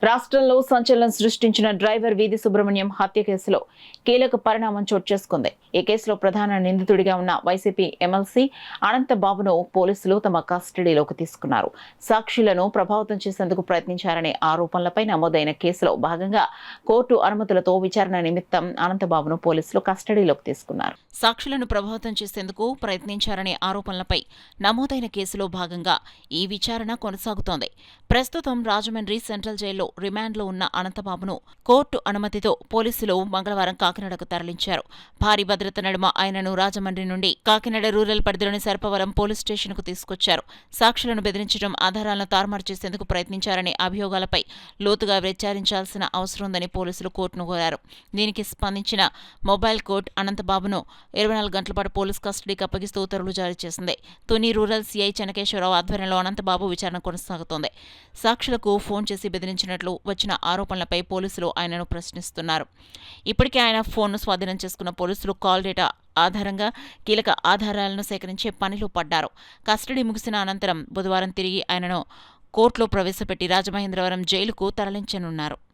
రాష్ట్రంలో సంచలనం సృష్టించిన డ్రైవర్ వీధి సుబ్రహ్మణ్యం హత్య కేసులో కీలక పరిణామం చోటు చేసుకుంది. ఈ కేసులో ప్రధాన నిందితుడిగా ఉన్న వైసీపీ ఎమ్మెల్సీ అనంతబాబును పోలీసులు తమ కస్టడీలోకి తీసుకున్నారు. సాక్షులను ప్రభావితం చేసేందుకు ప్రయత్నించారనే ఆరోపణలపై నమోదైన కేసులో భాగంగా కోర్టు అనుమతులతో విచారణ నిమిత్తం అనంతబాబును పోలీసులు కస్టడీలోకి తీసుకున్నారు. సాక్షులను ప్రభావితం చేసేందుకు ప్రయత్నించారనే ఆరోపణలపై నమోదైన కేసులో భాగంగా ఈ విచారణ కొనసాగుతోంది. ప్రస్తుతం రాజమండ్రి సెంట్రల్ జైల్లో రిమాండ్లో ఉన్న అనంతబాబును కోర్టు అనుమతితో పోలీసులు మంగళవారం కాకినాడకు తరలించారు. భారీ భద్రత నడుమ ఆయనను రాజమండ్రి నుండి కాకినాడ రూరల్ పరిధిలోని సర్పవరం పోలీస్ స్టేషన్కు తీసుకొచ్చారు. సాక్షులను బెదిరించడం, ఆధారాలను తారుమారు చేసేందుకు ప్రయత్నించారనే అభియోగాలపై లోతుగా విచారించాల్సిన అవసరం ఉందని పోలీసులు కోర్టును కోరారు. దీనికి స్పందించిన మొబైల్ కోర్టు అనంతబాబును 24 గంటల పాటు పోలీస్ కస్టడీకి అప్పగిస్తూ ఉత్తర్వులు జారీ చేసింది. తుని రూరల్ సీఐ చెన్నకేశ్వరరావు ఆధ్వర్యంలో అనంతబాబు విచారణ కొనసాగుతోంది. సాక్షులకు ఫోన్ చేసి బెదిరించినట్లు వచ్చిన ఆరోపణలపై పోలీసులు ఆయనను ప్రశ్నిస్తున్నారు. ఇప్పటికే ఆయన ఫోన్ను స్వాధీనం చేసుకున్న పోలీసులు కాల్ డేటా ఆధారంగా కీలక ఆధారాలను సేకరించే పనిలో పడ్డారు. కస్టడీ ముగిసిన అనంతరం బుధవారం తిరిగి ఆయనను కోర్టులో ప్రవేశపెట్టి రాజమహేంద్రవరం జైలుకు తరలించనున్నారు.